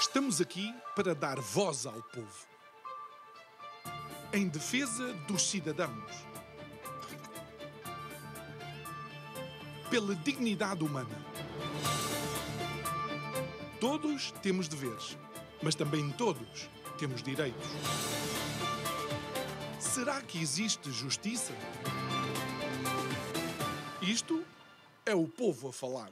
Estamos aqui para dar voz ao povo, em defesa dos cidadãos, pela dignidade humana. Todos temos deveres, mas também todos temos direitos. Será que existe justiça? Isto é o povo a falar.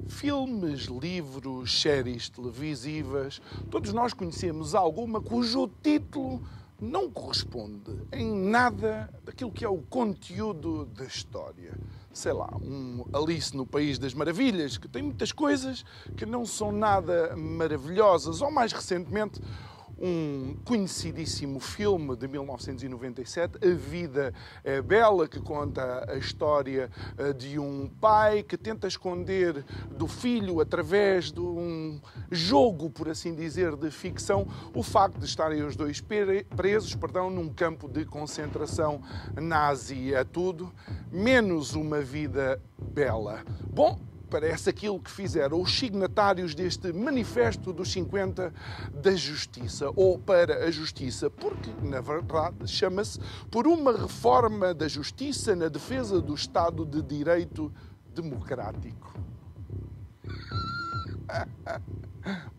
Filmes, livros, séries televisivas, todos nós conhecemos alguma cujo título não corresponde em nada daquilo que é o conteúdo da história. Sei lá, um Alice no País das Maravilhas, que tem muitas coisas que não são nada maravilhosas, ou mais recentemente, um conhecidíssimo filme de 1997, A Vida é Bela, que conta a história de um pai que tenta esconder do filho, através de um jogo, por assim dizer, de ficção, o facto de estarem os dois presos, num campo de concentração nazi. É tudo menos uma vida bela. Bom, parece aquilo que fizeram os signatários deste Manifesto dos 50 da Justiça, ou para a Justiça, porque, na verdade, chama-se Por uma Reforma da Justiça na Defesa do Estado de Direito Democrático.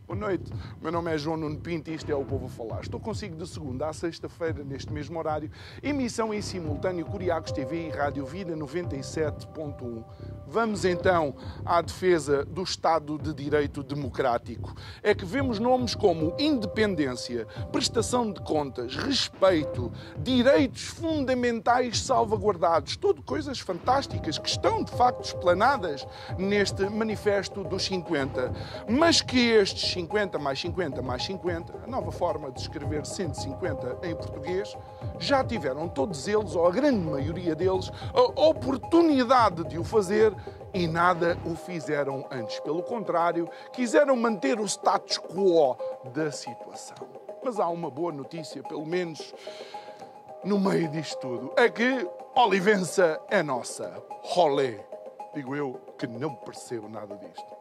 Boa noite, meu nome é João Nuno Pinto e isto é o Povo a Falar. Estou consigo de segunda à sexta-feira, neste mesmo horário, emissão em simultâneo Curiacos TV e Rádio Vida 97.1. Vamos então à defesa do Estado de Direito Democrático. É que vemos nomes como independência, prestação de contas, respeito, direitos fundamentais salvaguardados, tudo coisas fantásticas que estão de facto explanadas neste Manifesto dos 50, mas que estes 50 mais 50 mais 50, a nova forma de escrever 150 em português, já tiveram todos eles, ou a grande maioria deles, a oportunidade de o fazer e nada o fizeram antes. Pelo contrário, quiseram manter o status quo da situação. Mas há uma boa notícia, pelo menos no meio disto tudo, é que Olivença é nossa. Rolé. Digo eu que não percebo nada disto.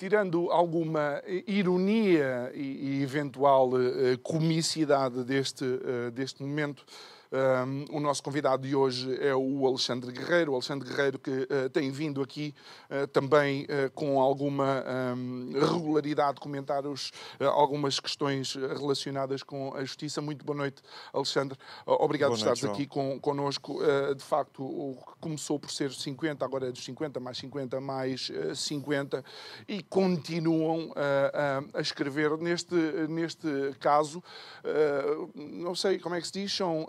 Tirando alguma ironia e eventual comicidade deste momento, o nosso convidado de hoje é o Alexandre Guerreiro. O Alexandre Guerreiro que tem vindo aqui também com alguma regularidade comentar algumas questões relacionadas com a justiça. Muito boa noite, Alexandre. Obrigado por estares aqui connosco. De facto, começou por ser 50, agora é dos 50 mais 50 mais 50 e continuam a escrever neste caso. Não sei como é que se diz, são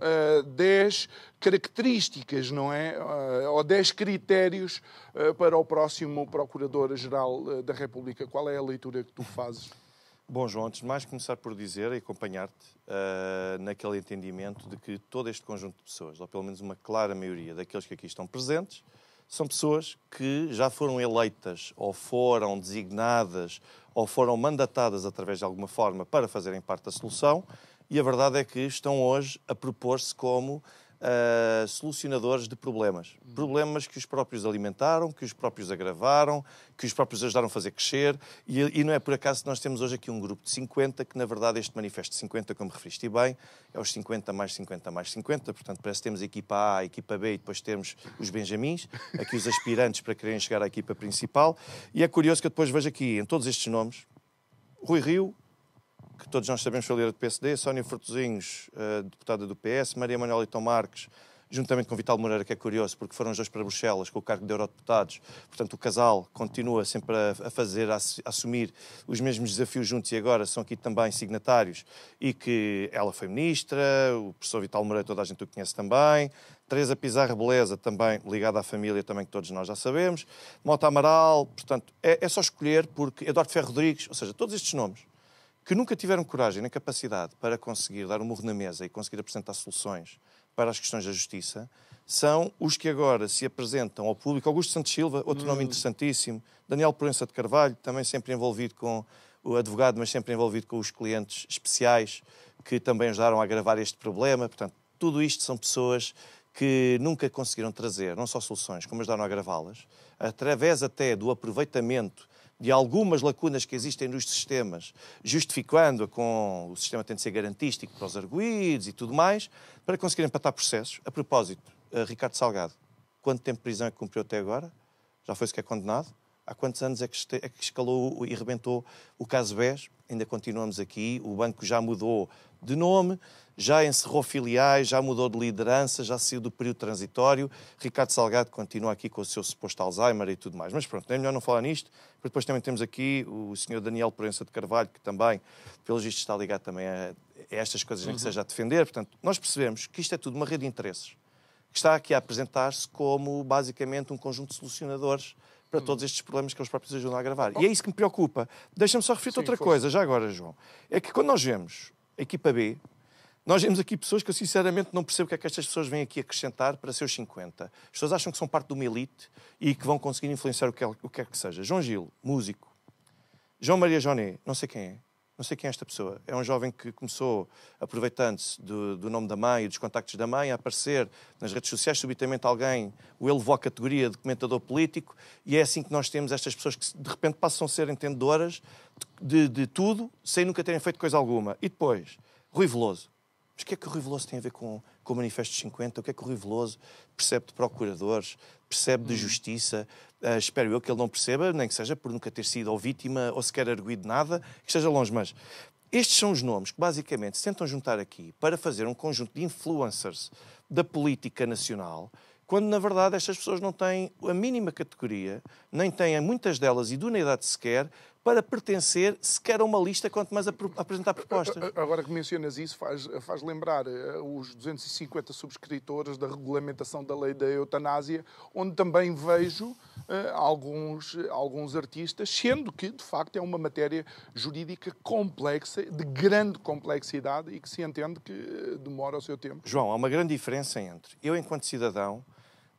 10 características, não é? Ou 10 critérios para o próximo Procurador-Geral da República. Qual é a leitura que tu fazes? Bom, João, antes de mais começar por dizer e acompanhar-te naquele entendimento de que todo este conjunto de pessoas, ou pelo menos uma clara maioria daqueles que aqui estão presentes, são pessoas que já foram eleitas ou foram designadas ou foram mandatadas através de alguma forma para fazerem parte da solução e a verdade é que estão hoje a propor-se como solucionadores de problemas. Problemas que os próprios alimentaram, que os próprios agravaram, que os próprios ajudaram a fazer crescer e não é por acaso que nós temos hoje aqui um grupo de 50 que, na verdade, este manifesto de 50, como referiste bem, é os 50 mais 50 mais 50, portanto, parece que temos a equipa A, a equipa B e depois temos os benjamins, aqui os aspirantes para quererem chegar à equipa principal. E é curioso que eu depois vejo aqui, em todos estes nomes, Rui Rio, que todos nós sabemos foi líder do PSD, Sónia Fortezinhos, deputada do PS, Maria Manuela Leitão Marques, juntamente com Vital Moreira, que é curioso, porque foram os dois para Bruxelas com o cargo de eurodeputados. Portanto, o casal continua sempre a assumir os mesmos desafios juntos e agora são aqui também signatários. E que ela foi ministra, o professor Vital Moreira toda a gente o conhece também, Teresa Pizarro Beleza, também ligada à família, também que todos nós já sabemos, Mota Amaral, portanto, é só escolher, porque Eduardo Ferro Rodrigues, ou seja, todos estes nomes, que nunca tiveram coragem nem capacidade para conseguir dar um murro na mesa e conseguir apresentar soluções para as questões da justiça, são os que agora se apresentam ao público. Augusto Santos Silva, outro nome interessantíssimo, Daniel Proença de Carvalho, também sempre envolvido com o advogado, mas sempre envolvido com os clientes especiais, que também ajudaram a agravar este problema. Portanto, tudo isto são pessoas que nunca conseguiram trazer, não só soluções, como ajudaram a agravá-las, através até do aproveitamento de algumas lacunas que existem nos sistemas, justificando-a com o sistema tem de ser garantístico para os arguidos e tudo mais, para conseguirem empatar processos. A propósito, Ricardo Salgado, quanto tempo de prisão é que cumpriu até agora? Já foi sequer condenado? Há quantos anos é que escalou e rebentou o caso BES? Ainda continuamos aqui, o banco já mudou de nome, já encerrou filiais, já mudou de liderança, já saiu do período transitório. Ricardo Salgado continua aqui com o seu suposto Alzheimer e tudo mais. Mas pronto, é melhor não falar nisto, porque depois também temos aqui o senhor Daniel Proença de Carvalho, que também, pelos vistos, está ligado também a estas coisas em que seja a defender. Portanto, nós percebemos que isto é tudo uma rede de interesses, que está aqui a apresentar-se como, basicamente, um conjunto de solucionadores para todos estes problemas que eles próprios ajudam a agravar. E é isso que me preocupa. Deixa-me só referir outra coisa, já agora, João. É que quando nós vemos a equipa B, nós vemos aqui pessoas que eu sinceramente não percebo o que é que estas pessoas vêm aqui acrescentar para seus 50. As pessoas acham que são parte de uma elite e que vão conseguir influenciar o que quer que seja. João Gil, músico. João Maria Joné, não sei quem é. Não sei quem é esta pessoa. É um jovem que começou, aproveitando-se do nome da mãe e dos contactos da mãe, a aparecer nas redes sociais. Subitamente alguém o elevou à categoria de comentador político e é assim que nós temos estas pessoas que de repente passam a ser entendedoras de tudo, sem nunca terem feito coisa alguma. E depois, Rui Veloso. Mas o que é que o Rui Veloso tem a ver com o Manifesto dos 50? O que é que o Rui Veloso percebe de procuradores, percebe de justiça? Espero eu que ele não perceba, nem que seja por nunca ter sido ou vítima ou sequer arguido nada, que esteja longe. Mas estes são os nomes que basicamente se tentam juntar aqui para fazer um conjunto de influencers da política nacional, quando na verdade estas pessoas não têm a mínima categoria, nem têm muitas delas idoneidade sequer para pertencer sequer a uma lista, quanto mais a apresentar propostas. Agora que mencionas isso, faz lembrar os 250 subscritores da regulamentação da lei da eutanásia, onde também vejo alguns artistas, sendo que, de facto, é uma matéria jurídica complexa, de grande complexidade e que se entende que demora o seu tempo. João, há uma grande diferença entre eu, enquanto cidadão,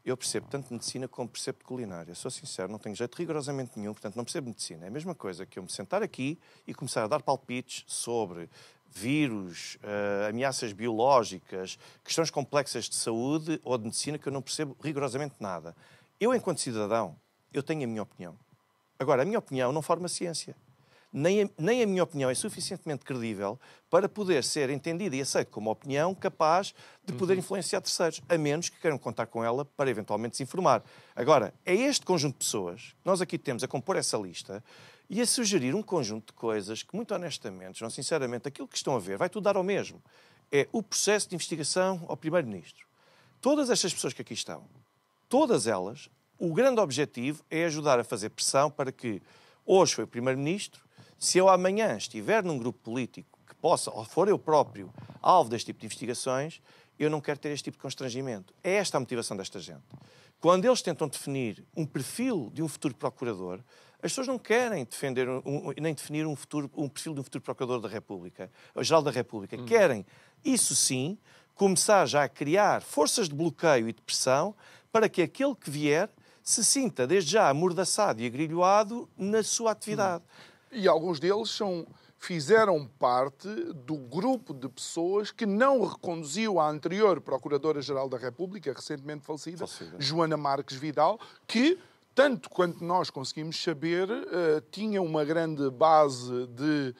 eu percebo tanto medicina como percebo de culinária. Sou sincero, não tenho jeito rigorosamente nenhum, portanto não percebo medicina. É a mesma coisa que eu me sentar aqui e começar a dar palpites sobre vírus, ameaças biológicas, questões complexas de saúde ou de medicina que eu não percebo rigorosamente nada. Eu, enquanto cidadão, eu tenho a minha opinião. Agora, a minha opinião não forma ciência. Nem a minha opinião é suficientemente credível para poder ser entendida e aceita como opinião capaz de poder influenciar terceiros, a menos que queiram contar com ela para eventualmente se informar. Agora, é este conjunto de pessoas que nós aqui temos a compor essa lista e a sugerir um conjunto de coisas que, muito honestamente, João, sinceramente, aquilo que estão a ver vai tudo dar ao mesmo. É o processo de investigação ao Primeiro-Ministro. Todas estas pessoas que aqui estão, todas elas, o grande objetivo é ajudar a fazer pressão para que hoje foi o Primeiro-Ministro. Se eu amanhã estiver num grupo político que possa, ou for eu próprio, alvo deste tipo de investigações, eu não quero ter este tipo de constrangimento. É esta a motivação desta gente. Quando eles tentam definir um perfil de um futuro procurador, as pessoas não querem defender nem definir um perfil de um futuro procurador da República, ou geral da República. Querem, isso sim, começar já a criar forças de bloqueio e de pressão para que aquele que vier se sinta desde já amordaçado e agrilhoado na sua atividade. E alguns deles fizeram parte do grupo de pessoas que não reconduziu a anterior Procuradora-Geral da República, recentemente falecida, Joana Marques Vidal, que, tanto quanto nós conseguimos saber, tinha uma grande base de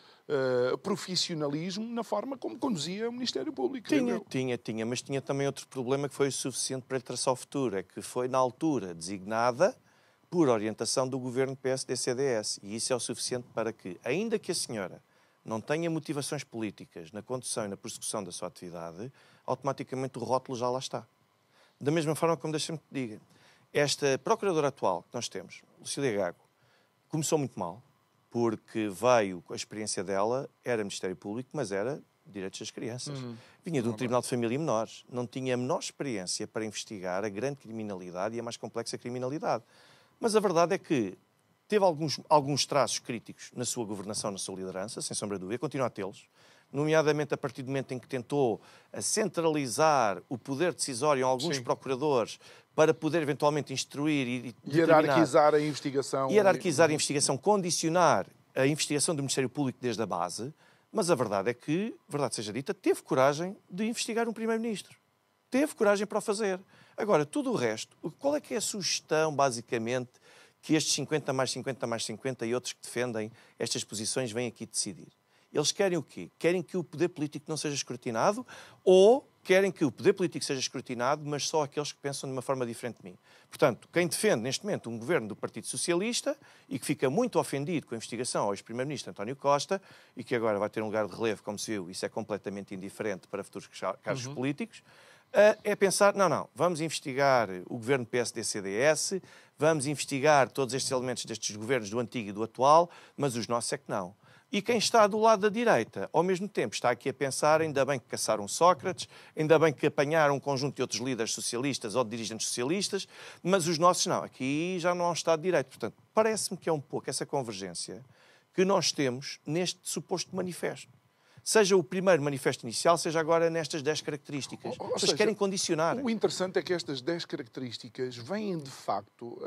profissionalismo na forma como conduzia o Ministério Público. Tinha, mas tinha também outro problema que foi o suficiente para lhe traçar o futuro, é que foi, na altura, designada por orientação do governo PSD-CDS. E isso é o suficiente para que, ainda que a senhora não tenha motivações políticas na condução e na persecução da sua atividade, automaticamente o rótulo já lá está. Da mesma forma como deixa-me que te diga, esta procuradora atual que nós temos, Lucília Gago, começou muito mal, porque veio, a experiência dela era Ministério Público, mas era direitos das crianças. Vinha de um Tribunal de Família e Menores. Não tinha a menor experiência para investigar a grande criminalidade e a mais complexa criminalidade. Mas a verdade é que teve alguns traços críticos na sua governação, na sua liderança, sem sombra de dúvida, continua a tê-los, nomeadamente a partir do momento em que tentou centralizar o poder decisório em alguns procuradores para poder eventualmente instruir e hierarquizar a investigação. Hierarquizar a investigação, condicionar a investigação do Ministério Público desde a base, Mas a verdade é que, verdade seja dita, teve coragem de investigar um primeiro-ministro. Teve coragem para o fazer. Agora, tudo o resto, qual é que é a sugestão, basicamente, que estes 50 mais 50 mais 50 e outros que defendem estas posições vêm aqui decidir? Eles querem o quê? Querem que o poder político não seja escrutinado ou querem que o poder político seja escrutinado, mas só aqueles que pensam de uma forma diferente de mim? Portanto, quem defende neste momento um governo do Partido Socialista e que fica muito ofendido com a investigação ao ex-primeiro-ministro António Costa e que agora vai ter um lugar de relevo, como se viu, isso é completamente indiferente para futuros cargos políticos, é pensar, não, vamos investigar o governo PSD-CDS, vamos investigar todos estes elementos destes governos do antigo e do atual, mas os nossos é que não. E quem está do lado da direita, ao mesmo tempo, está aqui a pensar, ainda bem que caçaram Sócrates, ainda bem que apanharam um conjunto de outros líderes socialistas ou de dirigentes socialistas, mas os nossos não. Aqui já não há um Estado de Direito. Portanto, parece-me que é um pouco essa convergência que nós temos neste suposto manifesto. Seja o primeiro manifesto inicial, seja agora nestas 10 características. Vocês querem condicionar. O interessante é que estas 10 características vêm, de facto,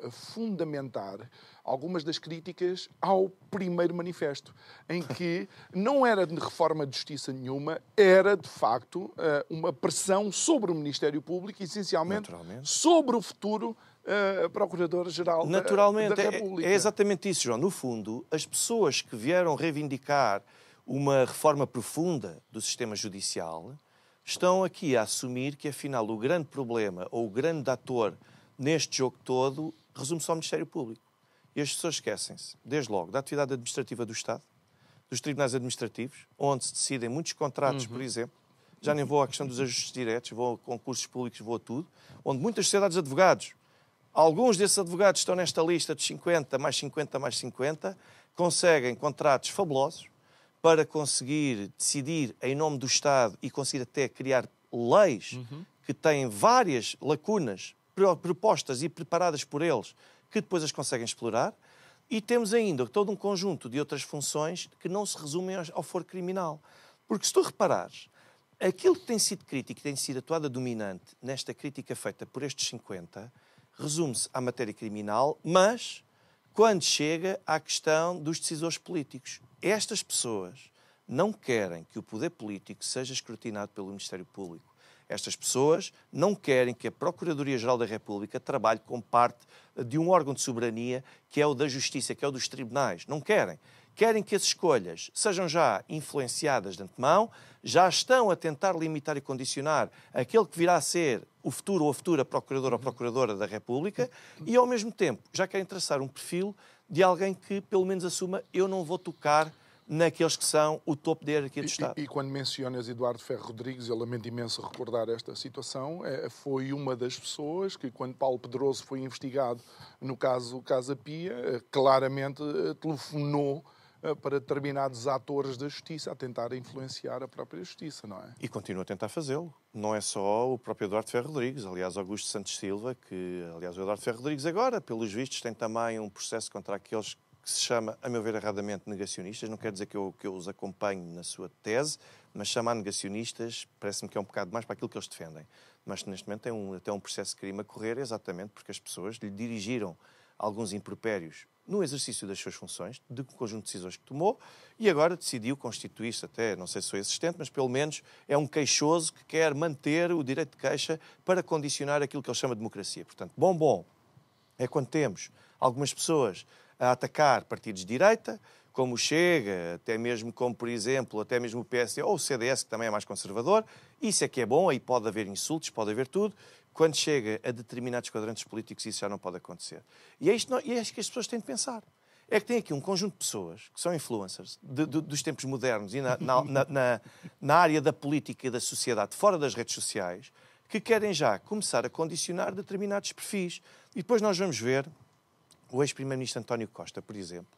a fundamentar algumas das críticas ao primeiro manifesto, em que não era de reforma de justiça nenhuma, era, de facto, uma pressão sobre o Ministério Público, essencialmente sobre o futuro Procurador-Geral da República. É exatamente isso, João. No fundo, as pessoas que vieram reivindicar uma reforma profunda do sistema judicial, estão aqui a assumir que, afinal, o grande problema ou o grande ator neste jogo todo resume-se ao Ministério Público. E as pessoas esquecem-se, desde logo, da atividade administrativa do Estado, dos tribunais administrativos, onde se decidem muitos contratos, por exemplo. Já nem vou à questão dos ajustes diretos, vou a concursos públicos, vou a tudo, onde muitas sociedades de advogados, alguns desses advogados estão nesta lista de 50 mais 50 mais 50, conseguem contratos fabulosos, para conseguir decidir em nome do Estado e conseguir até criar leis que têm várias lacunas propostas e preparadas por eles, que depois as conseguem explorar. E temos ainda todo um conjunto de outras funções que não se resumem ao foro criminal. Porque se tu reparares, aquilo que tem sido crítico, que tem sido a toada dominante nesta crítica feita por estes 50, resume-se à matéria criminal, mas quando chega à questão dos decisores políticos. Estas pessoas não querem que o poder político seja escrutinado pelo Ministério Público. Estas pessoas não querem que a Procuradoria-Geral da República trabalhe como parte de um órgão de soberania que é o da Justiça, que é o dos tribunais. Não querem. Querem que as escolhas sejam já influenciadas de antemão, já estão a tentar limitar e condicionar aquele que virá a ser o futuro ou a futura Procurador ou Procuradora da República e, ao mesmo tempo, já querem traçar um perfil de alguém que, pelo menos, assuma eu não vou tocar naqueles que são o topo da hierarquia do Estado. E quando mencionas Eduardo Ferro Rodrigues, eu lamento imenso recordar esta situação, foi uma das pessoas que, quando Paulo Pedroso foi investigado no caso Casa Pia, claramente telefonou para determinados atores da Justiça a tentar influenciar a própria Justiça, não é? E continua a tentar fazê-lo. Não é só o próprio Eduardo Ferro Rodrigues, aliás, Augusto Santos Silva, que, aliás, o Eduardo Ferro Rodrigues agora, pelos vistos, tem também um processo contra aqueles que se chama, a meu ver, erradamente negacionistas. Não quer dizer que eu os acompanhe na sua tese, mas chamar negacionistas parece-me que é um bocado mais para aquilo que eles defendem. Mas neste momento tem até um processo de crime a correr, exatamente porque as pessoas lhe dirigiram alguns impropérios no exercício das suas funções, de um conjunto de decisões que tomou, e agora decidiu constituir-se até, não sei se foi existente, mas pelo menos é um queixoso que quer manter o direito de queixa para condicionar aquilo que ele chama de democracia. Portanto, bom é quando temos algumas pessoas a atacar partidos de direita, como o Chega, até mesmo como, por exemplo, até mesmo o PSD ou o CDS, que também é mais conservador. Isso é que é bom, aí pode haver insultos, pode haver tudo. Quando chega a determinados quadrantes políticos, isso já não pode acontecer. E é isto que as pessoas têm de pensar. É que tem aqui um conjunto de pessoas que são influencers dos tempos modernos e na área da política e da sociedade, fora das redes sociais, que querem já começar a condicionar determinados perfis. E depois nós vamos ver o ex-primeiro-ministro António Costa, por exemplo,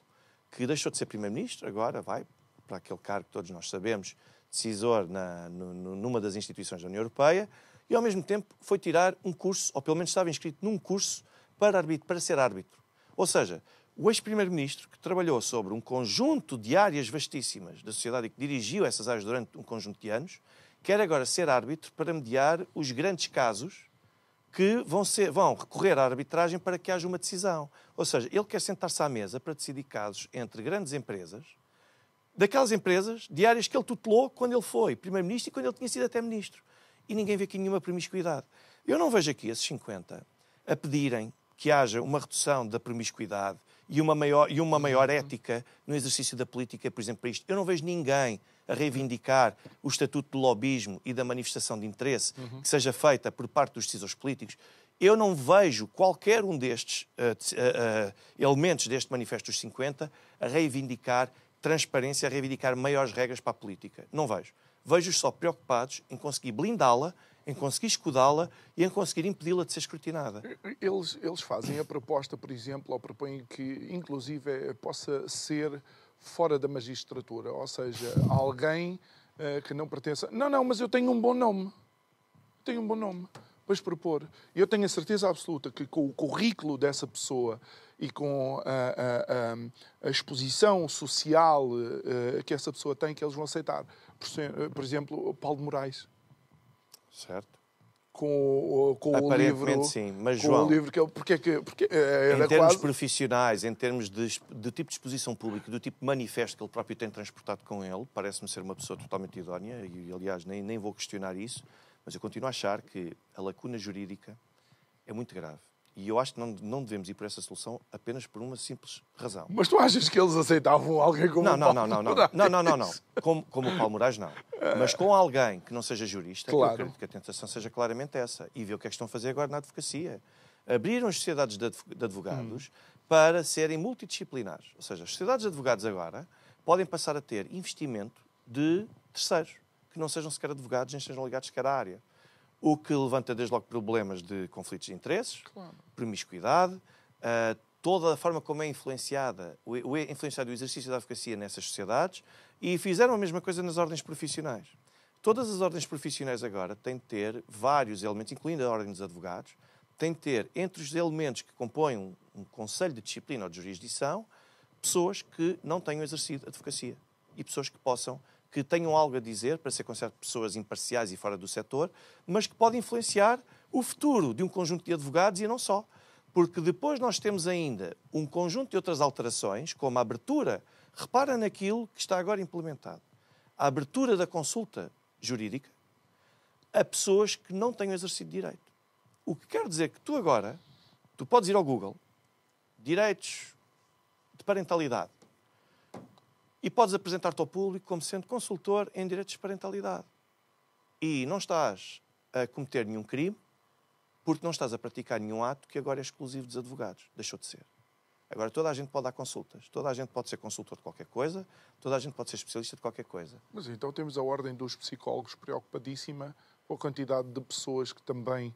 que deixou de ser primeiro-ministro, agora vai para aquele cargo que todos nós sabemos, decisor numa das instituições da União Europeia, e ao mesmo tempo foi tirar um curso, ou pelo menos estava inscrito num curso para ser árbitro. Ou seja, o ex-primeiro-ministro, que trabalhou sobre um conjunto de áreas vastíssimas da sociedade e que dirigiu essas áreas durante um conjunto de anos, quer agora ser árbitro para mediar os grandes casos que vão recorrer à arbitragem para que haja uma decisão. Ou seja, ele quer sentar-se à mesa para decidir casos entre grandes empresas daquelas empresas de áreas que ele tutelou quando ele foi primeiro-ministro e quando ele tinha sido até ministro. E ninguém vê aqui nenhuma promiscuidade. Eu não vejo aqui esses 50 a pedirem que haja uma redução da promiscuidade e uma maior ética no exercício da política, por exemplo, para isto. Eu não vejo ninguém a reivindicar o estatuto do lobismo e da manifestação de interesse que seja feita por parte dos decisores políticos. Eu não vejo qualquer um destes elementos deste Manifesto dos 50 a reivindicar transparência, a reivindicar maiores regras para a política. Não vejo. Vejo-os só preocupados em conseguir blindá-la, em conseguir escudá-la e em conseguir impedi-la de ser escrutinada. Eles fazem a proposta, por exemplo, ou propõem que, inclusive, possa ser fora da magistratura, ou seja, alguém que não pertença... Não, mas eu tenho um bom nome. Tenho um bom nome. Pois propor. Eu tenho a certeza absoluta que com o currículo dessa pessoa e com a exposição social que essa pessoa tem, que eles vão aceitar. Por exemplo, o Paulo de Moraes. Certo. Com o livro... sim, mas com João, o livro que ele... Porque em termos profissionais, em termos de tipo de exposição pública, do tipo de manifesto que ele próprio tem transportado com ele, parece-me ser uma pessoa totalmente idónea e, aliás, nem vou questionar isso, mas eu continuo a achar que a lacuna jurídica é muito grave. E eu acho que não devemos ir por essa solução apenas por uma simples razão. Mas tu achas que eles aceitavam alguém como o Paulo Moraes? Não. Como o Paulo Moraes, não. Mas com alguém que não seja jurista, claro. Eu acredito que a tentação seja claramente essa. E ver o que é que estão a fazer agora na advocacia. Abriram as sociedades de advogados para serem multidisciplinares. Ou seja, as sociedades de advogados agora podem passar a ter investimento de terceiros, que não sejam sequer advogados, nem sejam ligados sequer à área. O que levanta desde logo problemas de conflitos de interesses, claro. Promiscuidade, toda a forma como é influenciado o exercício da advocacia nessas sociedades, e fizeram a mesma coisa nas ordens profissionais. Todas as ordens profissionais agora têm de ter vários elementos, incluindo a ordem dos advogados, têm de ter entre os elementos que compõem um conselho de disciplina ou de jurisdição, pessoas que não tenham exercido advocacia e pessoas que tenham algo a dizer, para ser consideradas pessoas imparciais e fora do setor, mas que podem influenciar o futuro de um conjunto de advogados e não só. Porque depois nós temos ainda um conjunto de outras alterações, como a abertura, repara naquilo que está agora implementado, a abertura da consulta jurídica a pessoas que não tenham exercido direito. O que quer dizer que tu podes ir ao Google, direitos de parentalidade, e podes apresentar-te ao público como sendo consultor em direitos de parentalidade. E não estás a cometer nenhum crime, porque não estás a praticar nenhum ato que agora é exclusivo dos advogados. Deixou de ser. Agora toda a gente pode dar consultas. Toda a gente pode ser consultor de qualquer coisa. Toda a gente pode ser especialista de qualquer coisa. Mas então temos a ordem dos psicólogos preocupadíssima com a quantidade de pessoas que também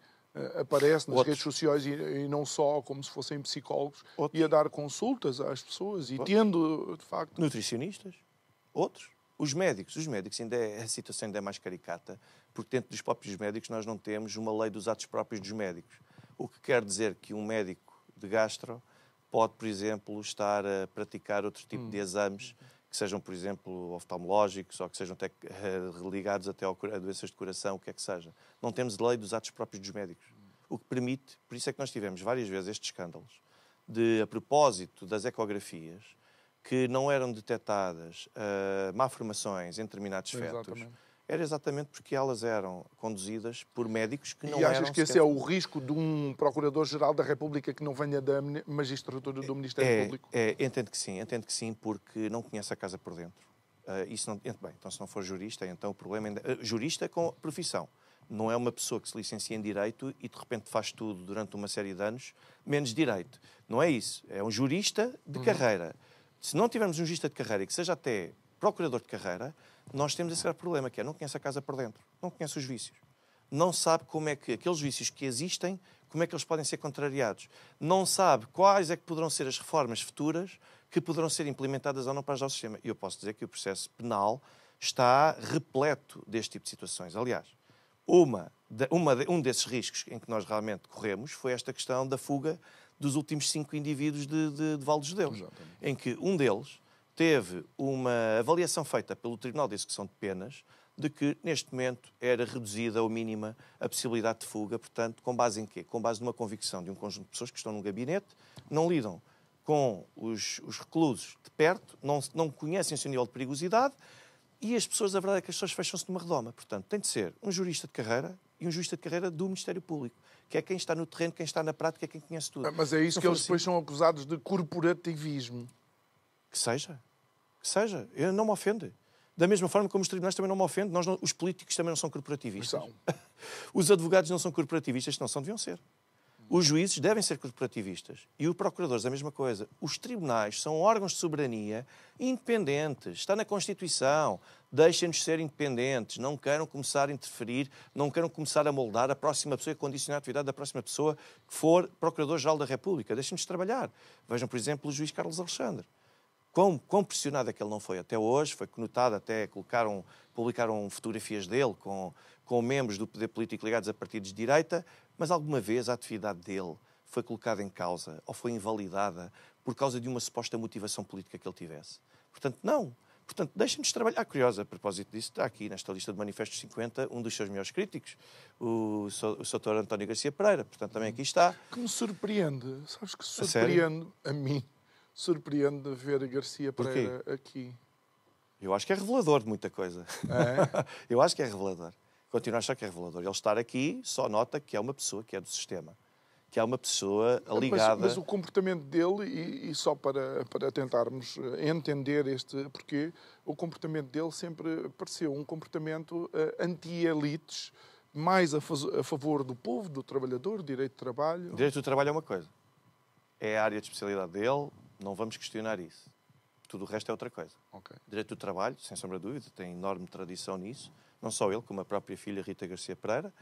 aparecem nas redes sociais e não só como se fossem psicólogos e a dar consultas às pessoas e tendo, de facto... Nutricionistas. Outros. Os médicos a situação ainda é mais caricata, porque dentro dos próprios médicos nós não temos uma lei dos atos próprios dos médicos. O que quer dizer que um médico de gastro pode, por exemplo, estar a praticar outro tipo de exames que sejam, por exemplo, oftalmológicos ou que sejam até ligados até a doenças de coração, o que é que seja. Não temos lei dos atos próprios dos médicos. O que permite, por isso é que nós tivemos várias vezes estes escândalos, a propósito das ecografias, que não eram detectadas malformações em determinados fetos, era exatamente porque elas eram conduzidas por médicos que não eram... E achas que esse é o risco de um Procurador-Geral da República que não venha da magistratura do Ministério Público? Entendo que sim, porque não conhece a casa por dentro. Então se não for jurista, então o problema é... Jurista com profissão. Não é uma pessoa que se licencia em Direito e de repente faz tudo durante uma série de anos, menos Direito. Não é isso. É um jurista de carreira. Se não tivermos um jurista de carreira e que seja até procurador de carreira, nós temos esse grave problema, que é não conhece a casa por dentro, não conhece os vícios. Não sabe como é que aqueles vícios que existem, como é que eles podem ser contrariados. Não sabe quais é que poderão ser as reformas futuras que poderão ser implementadas ou não para ajudar o sistema. E eu posso dizer que o processo penal está repleto deste tipo de situações. Aliás, um desses riscos em que nós realmente corremos foi esta questão da fuga dos últimos 5 indivíduos de Val dos Judeus, em que um deles teve uma avaliação feita pelo Tribunal de Execução de Penas de que, neste momento, era reduzida ou mínima a possibilidade de fuga. Portanto, com base em quê? Com base numa convicção de um conjunto de pessoas que estão num gabinete, não lidam com os reclusos de perto, não conhecem o seu nível de perigosidade e as pessoas, a verdade é que as pessoas fecham-se numa redoma. Portanto, tem de ser um jurista de carreira e um jurista de carreira do Ministério Público, que é quem está no terreno, quem está na prática, é quem conhece tudo. Mas é isso que eles depois são acusados de corporativismo. Que seja. Eu não me ofende. Da mesma forma como os tribunais também não me ofendem, os políticos também não são corporativistas. Os advogados não são corporativistas, não são, deviam ser. Os juízes devem ser corporativistas. E os procuradores, a mesma coisa. Os tribunais são órgãos de soberania independentes. Está na Constituição. Deixem-nos ser independentes. Não queiram começar a interferir, não queiram começar a moldar a próxima pessoa e condicionar a atividade da próxima pessoa que for Procurador-Geral da República. Deixem-nos trabalhar. Vejam, por exemplo, o juiz Carlos Alexandre. Quão pressionado é que ele não foi até hoje, foi conotado até, publicaram fotografias dele com membros do poder político ligados a partidos de direita, mas alguma vez a atividade dele foi colocada em causa ou foi invalidada por causa de uma suposta motivação política que ele tivesse? Portanto, não. Portanto, deixem-nos trabalhar. Curioso, a propósito disso, está aqui nesta lista de Manifestos 50 um dos seus melhores críticos, o Sr. António Garcia Pereira. Portanto, também aqui está. Que me surpreende. Sabes que surpreende a mim. Surpreende ver Garcia Pereira aqui. Eu acho que é revelador de muita coisa. É? Eu acho que é revelador. Continuo a achar que é revelador. Ele estar aqui só nota que é uma pessoa que é do sistema. Que é uma pessoa ligada... Mas o comportamento dele, e só para tentarmos entender porquê, o comportamento dele sempre pareceu um comportamento anti-elites, mais a favor do povo, do trabalhador, direito de trabalho. Direito do trabalho é uma coisa. É a área de especialidade dele, não vamos questionar isso. Tudo o resto é outra coisa. Okay. Direito do trabalho, sem sombra de dúvida, tem enorme tradição nisso. Não só ele, como a própria filha Rita Garcia Pereira.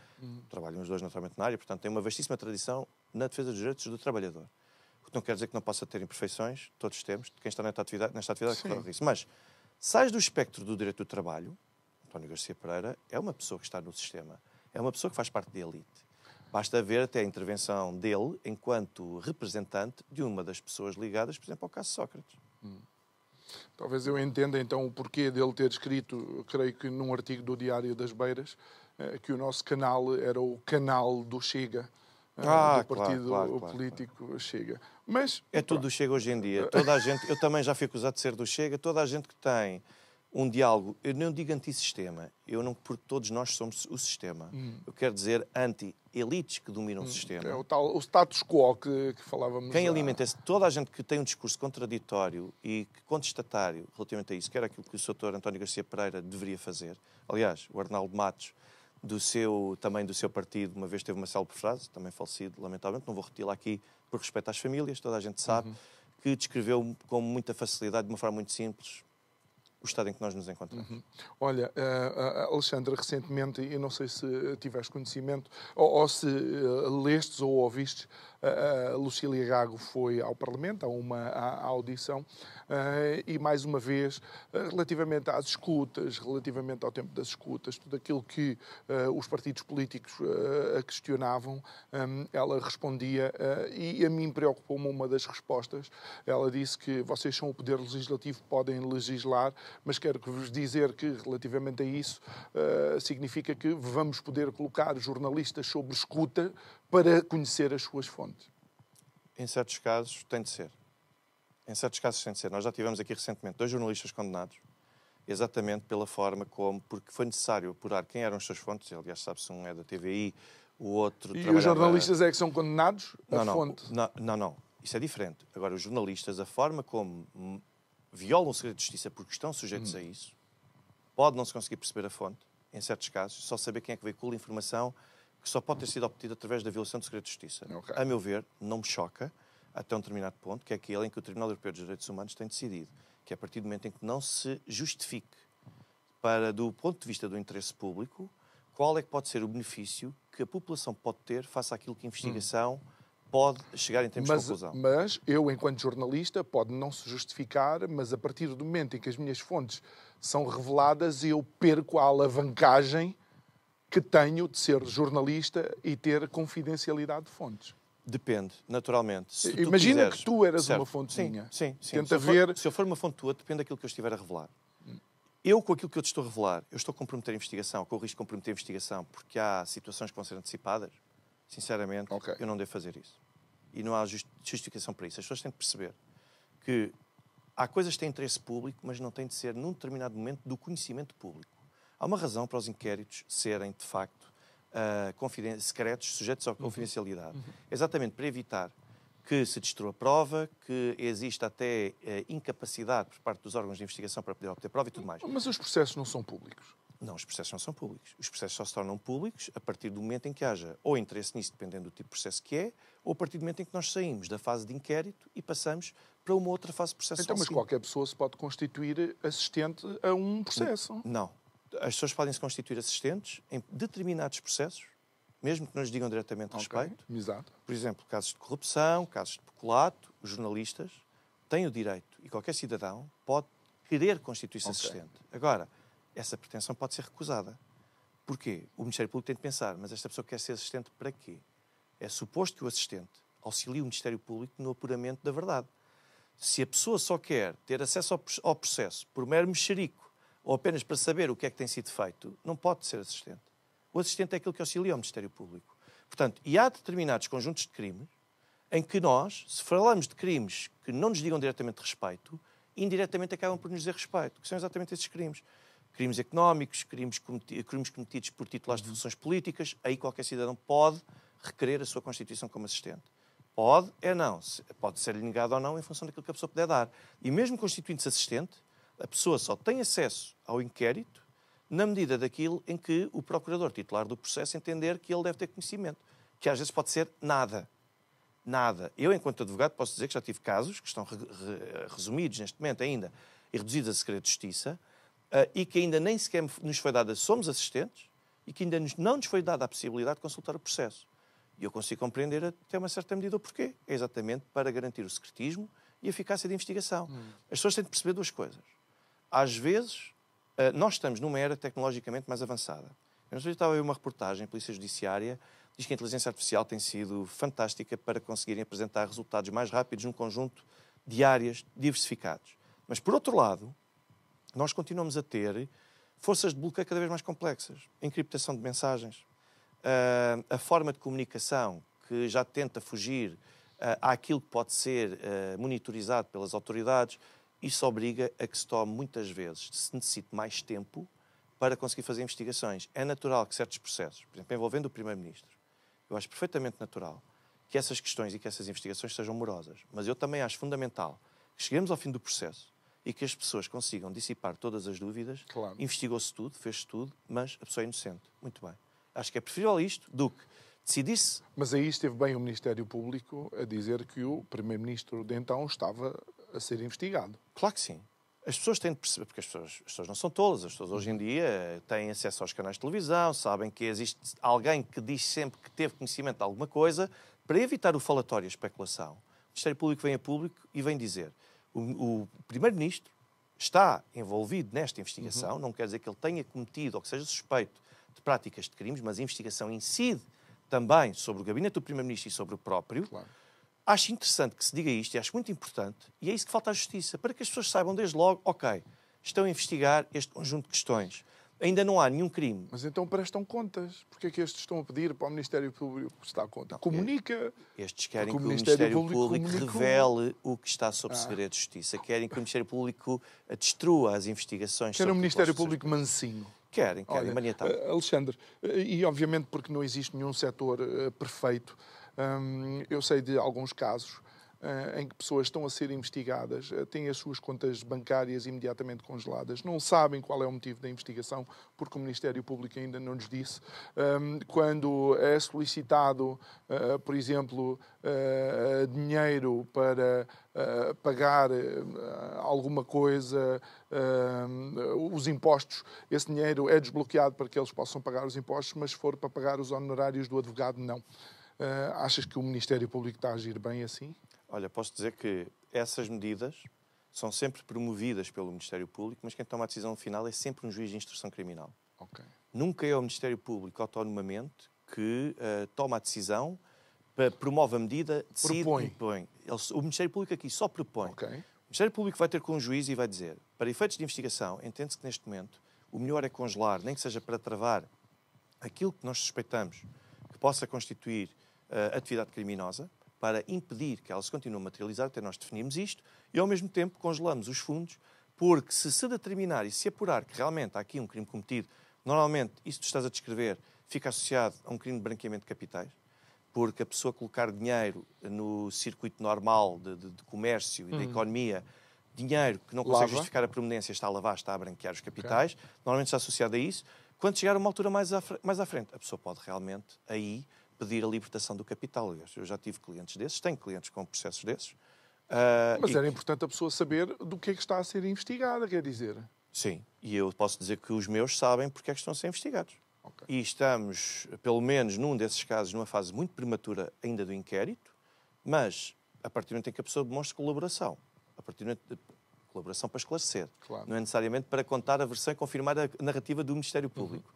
Trabalham os dois naturalmente na área, portanto tem uma vastíssima tradição na defesa dos direitos do trabalhador. O que não quer dizer que não possa ter imperfeições, todos temos, de quem está nesta atividade que corre isso. Mas, sais do espectro do direito do trabalho, António Garcia Pereira é uma pessoa que está no sistema, é uma pessoa que faz parte da elite. Basta ver até a intervenção dele enquanto representante de uma das pessoas ligadas, por exemplo, ao caso Sócrates. Talvez eu entenda então o porquê dele ter escrito, creio que num artigo do Diário das Beiras, que o nosso canal era o canal do Chega, do partido político Chega. Mas é tudo do Chega hoje em dia. Toda a gente, eu também já fui acusado de ser do Chega, toda a gente que tem um diálogo, eu não digo antissistema, porque todos nós somos o sistema. Eu quero dizer anti-elites que dominam o sistema. É o status quo que falávamos. Quem alimenta toda a gente que tem um discurso contraditório e contestatário relativamente a isso, que era aquilo que o Sr. António Garcia Pereira deveria fazer. Aliás, o Arnaldo Matos, também do seu partido, uma vez teve uma célebre frase, também falecido, lamentavelmente, não vou repeti-la aqui por respeito às famílias, toda a gente sabe, que descreveu com muita facilidade, de uma forma muito simples, o estado em que nós nos encontramos. Olha, Alexandre, recentemente, eu não sei se tiveste conhecimento ou se lestes ou ouvistes, a Lucília Gago foi ao Parlamento, a uma audição, e mais uma vez, relativamente às escutas, relativamente ao tempo das escutas, tudo aquilo que os partidos políticos a questionavam, ela respondia, e a mim preocupou-me uma das respostas. Ela disse que vocês são o poder legislativo, podem legislar, mas quero vos dizer que, relativamente a isso, significa que vamos poder colocar jornalistas sob escuta para conhecer as suas fontes. Em certos casos, tem de ser. Em certos casos, tem de ser. Nós já tivemos aqui recentemente 2 jornalistas condenados, exatamente pela forma porque foi necessário apurar quem eram as suas fontes. Aliás, sabe-se, um é da TVI, o outro... E os jornalistas é que são condenados? Fonte? Não. Isso é diferente. Agora, os jornalistas, a forma como violam o segredo de justiça porque estão sujeitos a isso, pode não se conseguir perceber a fonte, em certos casos, só saber quem é que veicula informação que só pode ter sido obtida através da violação do segredo de justiça. Okay. A meu ver, não me choca, até um determinado ponto, que é aquele em que o Tribunal Europeu dos Direitos Humanos tem decidido, que é a partir do momento em que não se justifique, do ponto de vista do interesse público, qual é que pode ser o benefício que a população pode ter face àquilo que a investigação pode chegar em termos de conclusão. Mas eu, enquanto jornalista, pode não se justificar, mas a partir do momento em que as minhas fontes são reveladas, eu perco a alavancagem que tenho de ser jornalista e ter confidencialidade de fontes. Depende, naturalmente. Imagina que tu eras uma fonte minha. Sim. Tenta ver... Se eu for uma fonte tua, depende daquilo que eu estiver a revelar. Eu, com aquilo que eu te estou a revelar, eu estou a comprometer a investigação, com o risco de comprometer a investigação, porque há situações que vão ser antecipadas. Sinceramente, eu não devo fazer isso. E não há justificação para isso. As pessoas têm de perceber. que há coisas que têm interesse público, mas não têm de ser, num determinado momento, do conhecimento público. Há uma razão para os inquéritos serem, de facto, secretos, sujeitos à confidencialidade. Exatamente para evitar que se destrua prova, que exista até incapacidade por parte dos órgãos de investigação para poder obter prova e tudo mais. Mas os processos não são públicos? Não, os processos não são públicos. Os processos só se tornam públicos a partir do momento em que haja ou interesse nisso, dependendo do tipo de processo que é, ou a partir do momento em que nós saímos da fase de inquérito e passamos para uma outra fase de processo. Então, mas qualquer pessoa se pode constituir assistente a um processo? Não. As pessoas podem se constituir assistentes em determinados processos, mesmo que não lhes digam diretamente respeito. Exato. Por exemplo, casos de corrupção, casos de peculato, os jornalistas têm o direito, e qualquer cidadão pode querer constituir-se assistente. Agora, essa pretensão pode ser recusada. Porquê? O Ministério Público tem de pensar, mas esta pessoa quer ser assistente para quê? É suposto que o assistente auxilie o Ministério Público no apuramento da verdade. Se a pessoa só quer ter acesso ao processo por mero mexerico ou apenas para saber o que é que tem sido feito, não pode ser assistente. O assistente é aquele que auxilia o Ministério Público. Portanto, e há determinados conjuntos de crimes em que nós, se falamos de crimes que não nos digam diretamente respeito, indiretamente acabam por nos dizer respeito, que são exatamente esses crimes. Crimes económicos, crimes cometidos por titulares de funções políticas, aí qualquer cidadão pode requerer a sua constituição como assistente. Pode, não. Pode ser-lhe negado ou não em função daquilo que a pessoa puder dar. E mesmo constituindo-se assistente, a pessoa só tem acesso ao inquérito na medida daquilo em que o procurador titular do processo entender que ele deve ter conhecimento. Que às vezes pode ser nada. Nada. Eu, enquanto advogado, posso dizer que já tive casos que estão resumidos neste momento ainda e reduzidos a segredo de justiça, e que ainda nem sequer nos foi dada, somos assistentes, e que ainda não nos foi dada a possibilidade de consultar o processo. E eu consigo compreender até uma certa medida o porquê. É exatamente para garantir o secretismo e a eficácia da investigação. As pessoas têm de perceber duas coisas. Às vezes, nós estamos numa era tecnologicamente mais avançada. Eu estava a ver uma reportagem, a Polícia Judiciária diz que a inteligência artificial tem sido fantástica para conseguirem apresentar resultados mais rápidos num conjunto de áreas diversificados. Mas, por outro lado, nós continuamos a ter forças de bloqueio cada vez mais complexas. A encriptação de mensagens, a forma de comunicação que já tenta fugir àquilo que pode ser monitorizado pelas autoridades. Isso obriga a que se tome, muitas vezes, se necessite mais tempo para conseguir fazer investigações. É natural que certos processos, por exemplo, envolvendo o Primeiro-Ministro, eu acho perfeitamente natural que essas questões e que essas investigações sejam morosas. Mas eu também acho fundamental que cheguemos ao fim do processo e que as pessoas consigam dissipar todas as dúvidas. Claro. Investigou-se tudo, fez-se tudo, mas a pessoa é inocente. Muito bem. Acho que é preferível isto do que decidir-se... Mas aí esteve bem o Ministério Público a dizer que o Primeiro-Ministro de então estava a ser investigado. Claro que sim. As pessoas têm de perceber, porque as pessoas não são tolas, as pessoas hoje em dia têm acesso aos canais de televisão, sabem que existe alguém que diz sempre que teve conhecimento de alguma coisa. Para evitar o falatório e a especulação, o Ministério Público vem a público e vem dizer: o Primeiro-Ministro está envolvido nesta investigação, não quer dizer que ele tenha cometido ou que seja suspeito de práticas de crimes, mas a investigação incide também sobre o gabinete do Primeiro-Ministro e sobre o próprio. Claro. Acho interessante que se diga isto e acho muito importante, e é isso que falta à Justiça, para que as pessoas saibam desde logo, ok, estão a investigar este conjunto de questões. Ainda não há nenhum crime. Mas então prestam contas. Porque é que estes estão a pedir para o Ministério Público prestar conta? Não, comunica. Estes querem que o Ministério Público revele o que está sob segredo de Justiça. Querem que o Ministério Público destrua as investigações. Querem um Ministério Público mansinho. Querem maniatado. Alexandre, e obviamente porque não existe nenhum setor perfeito, eu sei de alguns casos em que pessoas estão a ser investigadas, têm as suas contas bancárias imediatamente congeladas, não sabem qual é o motivo da investigação, porque o Ministério Público ainda não nos disse. Quando é solicitado, por exemplo, dinheiro para pagar alguma coisa, os impostos, esse dinheiro é desbloqueado para que eles possam pagar os impostos, mas se for para pagar os honorários do advogado, não. Achas que o Ministério Público está a agir bem assim? Olha, posso dizer que essas medidas são sempre promovidas pelo Ministério Público, mas quem toma a decisão final é sempre um juiz de instrução criminal. Okay. Nunca é o Ministério Público autonomamente que toma a decisão, promove a medida, decide e impõe. O Ministério Público aqui só propõe. Okay. O Ministério Público vai ter com um juiz e vai dizer, para efeitos de investigação, entende-se que neste momento o melhor é congelar, nem que seja para travar aquilo que nós suspeitamos que possa constituir atividade criminosa, para impedir que ela se continue a materializar, até nós definirmos isto, e ao mesmo tempo congelamos os fundos, porque se determinar e se apurar que realmente há aqui um crime cometido, normalmente, isso que tu estás a descrever, fica associado a um crime de branqueamento de capitais, porque a pessoa colocar dinheiro no circuito normal de comércio e da economia, dinheiro que não consegue justificar a provenência, está a lavar, está a branquear os capitais, normalmente está associado a isso. Quando chegar a uma altura mais à frente, a pessoa pode realmente aí pedir a libertação do capital. Eu já tive clientes desses, tenho clientes com processos desses. Mas era importante a pessoa saber do que é que está a ser investigada, quer dizer. Sim, e eu posso dizer que os meus sabem porque é que estão a ser investigados. Okay. E estamos, pelo menos num desses casos, numa fase muito prematura ainda do inquérito, mas a partir do momento em que a pessoa demonstra colaboração, a partir do momento de colaboração para esclarecer, claro. Não é necessariamente para contar a versão e confirmar a narrativa do Ministério Público.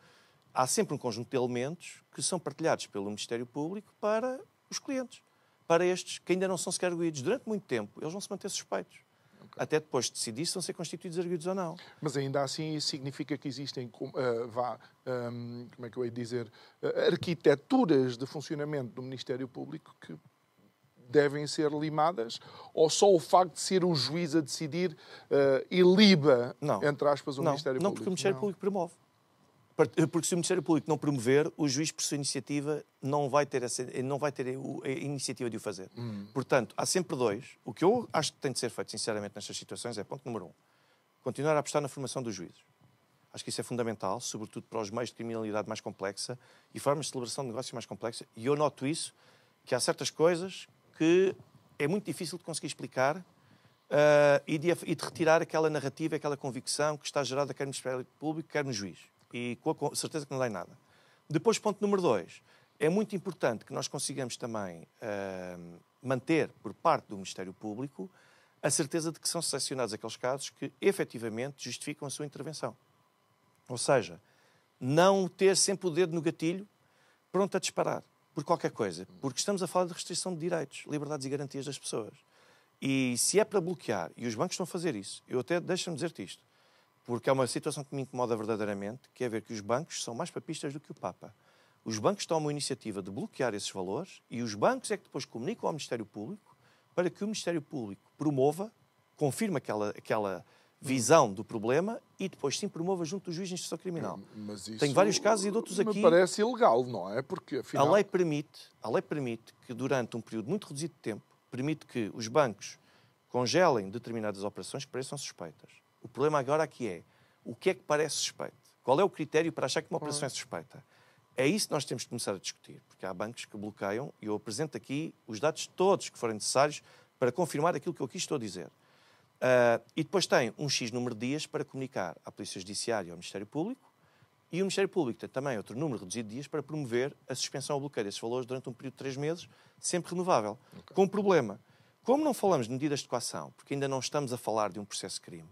Há sempre um conjunto de elementos que são partilhados pelo Ministério Público para os clientes, para estes que ainda não são sequer arguidos. Durante muito tempo, eles vão se manter suspeitos. Okay. Até depois de decidir se vão ser constituídos arguidos ou não. Mas ainda assim isso significa que existem, como é que eu ia dizer, arquiteturas de funcionamento do Ministério Público que devem ser limadas, ou só o facto de ser o juiz a decidir iliba, entre aspas, o Ministério Público? Não, porque o Ministério Público promove. Porque se o Ministério Público não promover, o juiz, por sua iniciativa, não vai ter a iniciativa de o fazer. Portanto, há sempre dois. O que eu acho que tem de ser feito, sinceramente, nestas situações é, ponto número 1, continuar a apostar na formação dos juízes. Acho que isso é fundamental, sobretudo para os meios de criminalidade mais complexa e formas de celebração de negócio mais complexa. E eu noto isso, que há certas coisas que é muito difícil de conseguir explicar e de retirar aquela narrativa, aquela convicção que está gerada quer no Ministério Público, quer no juiz. E com a certeza que não dá em nada. Depois, ponto número 2. É muito importante que nós consigamos também manter, por parte do Ministério Público, a certeza de que são selecionados aqueles casos que, efetivamente, justificam a sua intervenção. Ou seja, não ter sempre o dedo no gatilho pronto a disparar por qualquer coisa. Porque estamos a falar de restrição de direitos, liberdades e garantias das pessoas. E se é para bloquear, e os bancos estão a fazer isso, eu até deixa-me dizer-te isto, porque é uma situação que me incomoda verdadeiramente, que é ver que os bancos são mais papistas do que o Papa. Os bancos tomam a iniciativa de bloquear esses valores e os bancos é que depois comunicam ao Ministério Público para que o Ministério Público promova, confirme aquela visão do problema e depois sim promova junto do juiz de instrução criminal. Mas isso tem vários casos e de outros aqui... me parece ilegal, não é? Porque, afinal... A lei permite que durante um período muito reduzido de tempo, permite que os bancos congelem determinadas operações que pareçam suspeitas. O problema agora aqui é, o que é que parece suspeito? Qual é o critério para achar que uma operação é suspeita? É isso que nós temos de começar a discutir, porque há bancos que bloqueiam, e eu apresento aqui os dados todos que forem necessários para confirmar aquilo que eu aqui estou a dizer. E depois tem um X número de dias para comunicar à Polícia Judiciária e ao Ministério Público, e o Ministério Público tem também outro número reduzido de dias para promover a suspensão ou bloqueio desses valores durante um período de 3 meses, sempre renovável. Okay. Com um problema. Como não falamos de medidas de coação, porque ainda não estamos a falar de um processo de crime,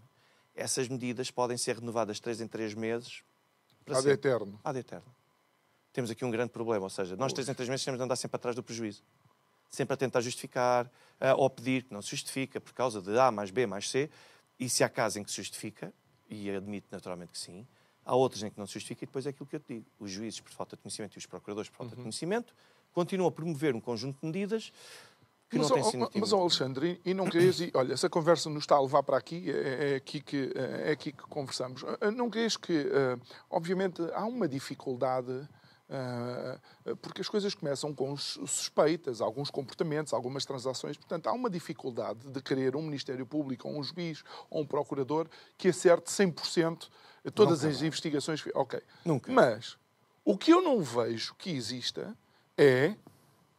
essas medidas podem ser renovadas de 3 em 3 meses. Ad eterno. Ad eterno. Temos aqui um grande problema, ou seja, nós 3 em 3 meses temos de andar sempre atrás do prejuízo. Sempre a tentar justificar, ou pedir que não se justifica por causa de A mais B mais C, e se há casos em que se justifica, e admito naturalmente que sim, há outros em que não se justifica, e depois é aquilo que eu te digo. Os juízes, por falta de conhecimento, e os procuradores, por falta de conhecimento, continuam a promover um conjunto de medidas que não tem sido... Mas, Alexandre, e não querias... Olha, essa conversa nos está a levar para aqui, é aqui que conversamos. Não querias que, obviamente, há uma dificuldade... porque as coisas começam com suspeitas, alguns comportamentos, algumas transações. Portanto, há uma dificuldade de querer um Ministério Público, ou um juiz, ou um procurador que acerte 100% todas as investigações. Ok. Nunca. Mas o que eu não vejo que exista é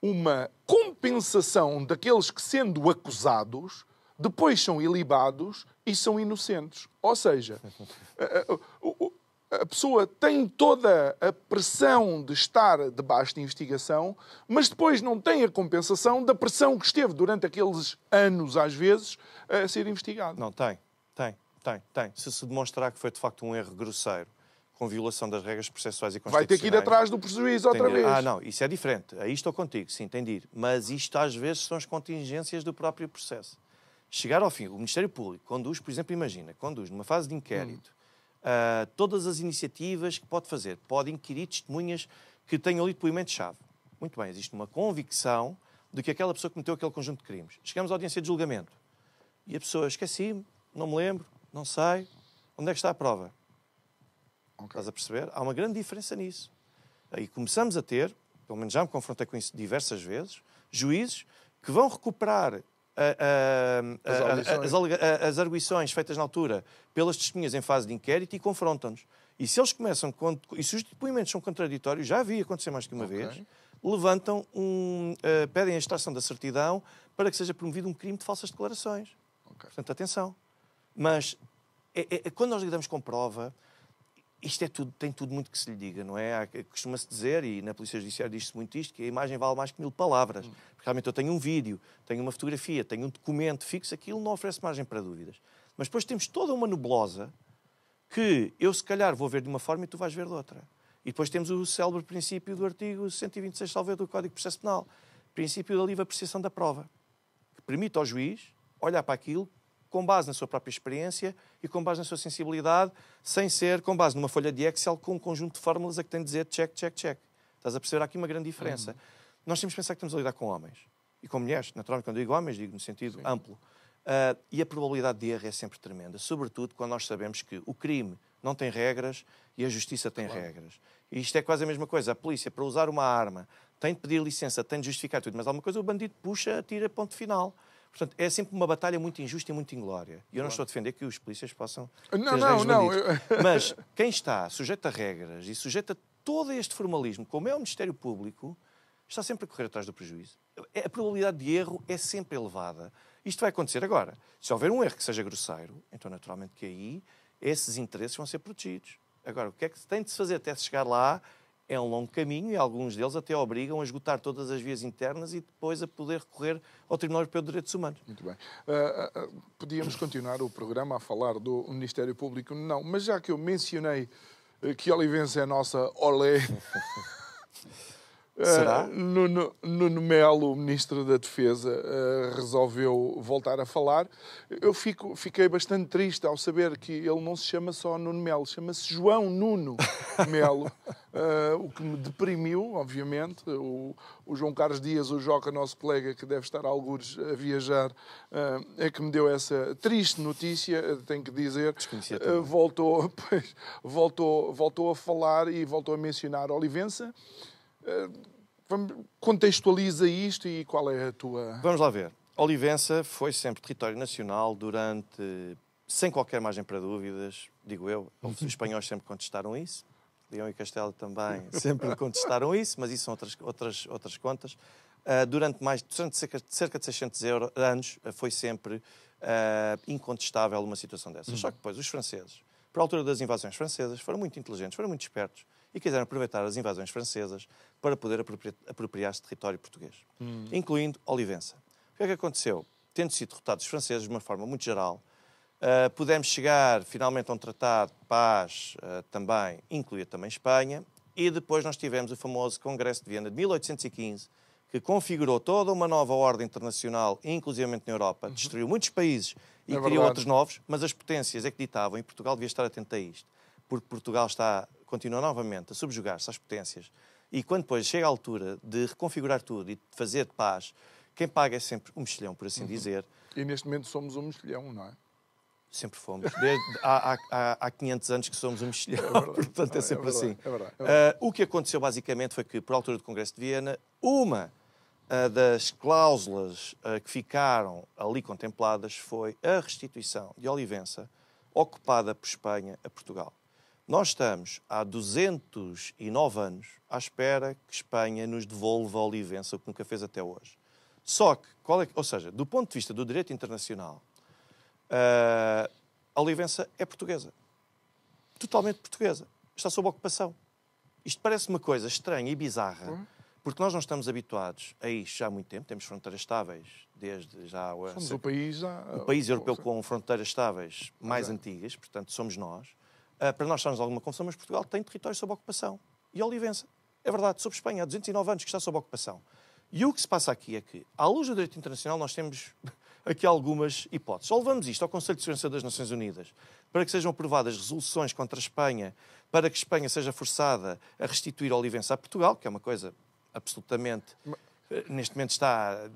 uma compensação daqueles que, sendo acusados, depois são ilibados e são inocentes. Ou seja, a pessoa tem toda a pressão de estar debaixo de investigação, mas depois não tem a compensação da pressão que esteve durante aqueles anos, às vezes, a ser investigado. Não, tem. Se demonstrar que foi, de facto, um erro grosseiro, com violação das regras processuais e constitucionais... Vai ter que ir atrás do prejuízo outra vez. Não, isso é diferente. Aí estou contigo, sim, tem de ir. Mas isto, às vezes, são as contingências do próprio processo. Chegar ao fim, o Ministério Público conduz, por exemplo, conduz numa fase de inquérito, todas as iniciativas que pode fazer. Pode inquirir testemunhas que tenham ali depoimento-chave. Muito bem, existe uma convicção do que aquela pessoa que cometeu aquele conjunto de crimes. Chegamos à audiência de julgamento e a pessoa, esqueci-me, não me lembro, não sei, onde é que está a prova? Okay. Estás a perceber? Há uma grande diferença nisso. Aí começamos a ter, pelo menos já me confrontei com isso diversas vezes, juízes que vão recuperar as arguições feitas na altura pelas testemunhas em fase de inquérito e confrontam-nos. E se eles começam, e se os depoimentos são contraditórios, já vi acontecer mais que uma vez, levantam pedem a extração da certidão para que seja promovido um crime de falsas declarações. Portanto, atenção. Mas quando nós lidamos com prova, isto tem tudo muito que se lhe diga, não é? Costuma-se dizer, e na Polícia Judiciária diz-se muito isto, que a imagem vale mais que 1000 palavras. Porque realmente eu tenho um vídeo, tenho uma fotografia, tenho um documento fixo, aquilo não oferece margem para dúvidas. Mas depois temos toda uma nebulosa que eu, se calhar, vou ver de uma forma e tu vais ver de outra. E depois temos o célebre princípio do artigo 126, salvo erro, do Código de Processo Penal. Princípio da livre apreciação da prova. Que permite ao juiz olhar para aquilo com base na sua própria experiência e com base na sua sensibilidade, sem ser com base numa folha de Excel com um conjunto de fórmulas a que tem de dizer check, check, check. Estás a perceber? Há aqui uma grande diferença. Nós temos de pensar que estamos a lidar com homens. E com mulheres. Naturalmente, quando digo homens, digo no sentido amplo. E a probabilidade de erro é sempre tremenda. Sobretudo quando nós sabemos que o crime não tem regras e a justiça tem regras. E isto é quase a mesma coisa. A polícia, para usar uma arma, tem de pedir licença, tem de justificar tudo. Mas alguma coisa o bandido puxa, atira, ponto final. Portanto, é sempre uma batalha muito injusta e muito inglória. E eu não estou a defender que os polícias possam... Não. Mas quem está sujeito a regras e sujeito a todo este formalismo, como é o Ministério Público, está sempre a correr atrás do prejuízo. A probabilidade de erro é sempre elevada. Isto vai acontecer agora. Se houver um erro que seja grosseiro, então naturalmente que aí esses interesses vão ser protegidos. Agora, o que é que se tem de se fazer até se chegar lá é um longo caminho e alguns deles até obrigam a esgotar todas as vias internas e depois a poder recorrer ao Tribunal Europeu de Direitos Humanos. Muito bem. Podíamos continuar o programa a falar do Ministério Público? Não, mas já que eu mencionei que Olivença é nossa olé... Será? Nuno Melo, Ministro da Defesa, resolveu voltar a falar. Eu fiquei bastante triste ao saber que ele não se chama só Nuno Melo, chama-se João Nuno Melo, o que me deprimiu, obviamente. O João Carlos Dias, o Joca, nosso colega, que deve estar algures a viajar, é que me deu essa triste notícia, tenho que dizer. Voltou a falar e voltou a mencionar Olivença. Contextualiza isto e qual é a tua... Vamos lá ver. Olivença foi sempre território nacional durante, sem qualquer margem para dúvidas, digo eu, os espanhóis sempre contestaram isso, Leão e Castelo também sempre contestaram isso, mas isso são outras contas. Durante cerca de 600 anos foi sempre incontestável uma situação dessas. Só que depois os franceses, por altura das invasões francesas, foram muito inteligentes, foram muito espertos e quiseram aproveitar as invasões francesas para poder apropriar-se de território português, incluindo Olivença. O que é que aconteceu? Tendo sido derrotados os franceses de uma forma muito geral, pudemos chegar finalmente a um tratado de paz também, incluía também Espanha, e depois nós tivemos o famoso Congresso de Viena de 1815, que configurou toda uma nova ordem internacional, inclusivamente na Europa, destruiu muitos países e criou outros novos, mas as potências é que ditavam, e Portugal devia estar atento a isto, porque Portugal continua novamente a subjugar-se às potências, e quando depois chega a altura de reconfigurar tudo e de fazer paz, quem paga é sempre um mexilhão, por assim dizer. E neste momento somos um mexilhão, não é? Sempre fomos. Há 500 anos que somos um mexilhão, portanto é sempre assim. É verdade. O que aconteceu basicamente foi que, por altura do Congresso de Viena, uma das cláusulas que ficaram ali contempladas foi a restituição de Olivença ocupada por Espanha a Portugal. Nós estamos há 209 anos à espera que Espanha nos devolva a Olivença, o que nunca fez até hoje. Só que, ou seja, do ponto de vista do direito internacional, a Olivença é portuguesa. Totalmente portuguesa. Está sob ocupação. Isto parece uma coisa estranha e bizarra, porque nós não estamos habituados a isto já há muito tempo. Temos fronteiras estáveis desde já... Somos o país europeu com fronteiras estáveis mais antigas, portanto somos nós. Para nós estarmos alguma confusão, mas Portugal tem território sob ocupação. E Olivença, é verdade, sob Espanha, há 209 anos que está sob ocupação. E o que se passa aqui é que, à luz do direito internacional, nós temos aqui algumas hipóteses. Ou levamos isto ao Conselho de Segurança das Nações Unidas para que sejam aprovadas resoluções contra a Espanha, para que Espanha seja forçada a restituir Olivença a Portugal, que é uma coisa absolutamente neste momento está...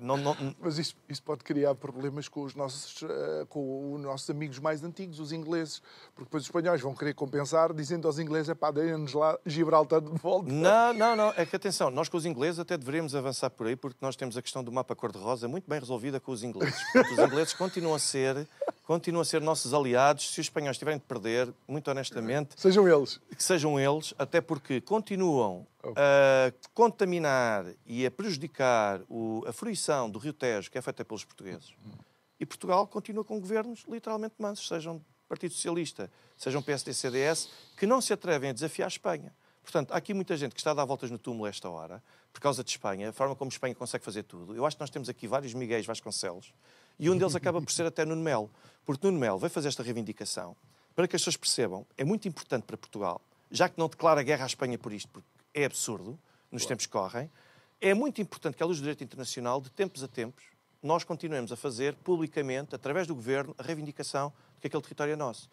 Mas isso pode criar problemas com os nossos amigos mais antigos, os ingleses, porque depois os espanhóis vão querer compensar, dizendo aos ingleses, deem-nos lá Gibraltar de volta. Não. É que, atenção, nós com os ingleses até deveríamos avançar por aí, porque nós temos a questão do mapa cor-de-rosa muito bem resolvida com os ingleses. Portanto, os ingleses continuam a ser nossos aliados. Se os espanhóis tiverem de perder, muito honestamente... Sejam eles. Que sejam eles, até porque continuam a contaminar e a prejudicar a fruição do Rio Tejo, que é feita pelos portugueses. E Portugal continua com governos literalmente mansos, sejam Partido Socialista, sejam PSD-CDS, que não se atrevem a desafiar a Espanha. Portanto, há aqui muita gente que está a dar voltas no túmulo a esta hora, por causa de Espanha, a forma como Espanha consegue fazer tudo. Eu acho que nós temos aqui vários Miguéis Vasconcelos, e um deles acaba por ser até Nuno Melo, porque Nuno Melo vai fazer esta reivindicação para que as pessoas percebam, é muito importante para Portugal, já que não declara guerra à Espanha por isto, porque é absurdo, nos tempos que correm, é muito importante que, à luz do direito internacional, de tempos a tempos, nós continuemos a fazer publicamente, através do Governo, a reivindicação de que aquele território é nosso.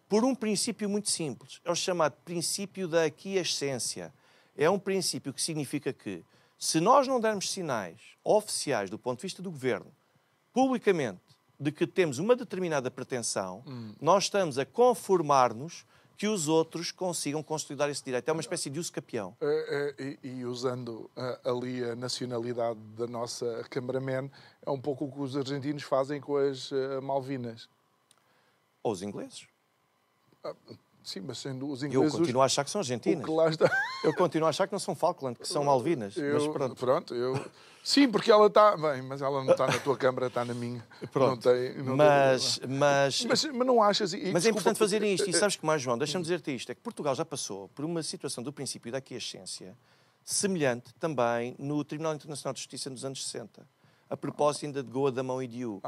Por um princípio muito simples, é o chamado princípio da aquiescência. É um princípio que significa que, se nós não dermos sinais oficiais do ponto de vista do Governo, publicamente, de que temos uma determinada pretensão, nós estamos a conformar-nos que os outros consigam consolidar esse direito. É uma espécie de uso capião. E usando ali a nacionalidade da nossa cameraman, é um pouco o que os argentinos fazem com as Malvinas. Ou os ingleses. Sim, mas sendo os ingleses... Eu continuo a achar que são argentinas. Eu continuo a achar que não são Falkland, que são Malvinas. Mas pronto. Sim, porque ela está... Bem, mas ela não está na tua câmara, está na minha. Pronto. Mas não achas... Mas é importante fazer isto. E sabes que mais, João, deixa-me dizer-te isto. É que Portugal já passou por uma situação do princípio da aquiescência semelhante também no Tribunal Internacional de Justiça nos anos 60. A propósito ainda de Goa, Damão e Diu.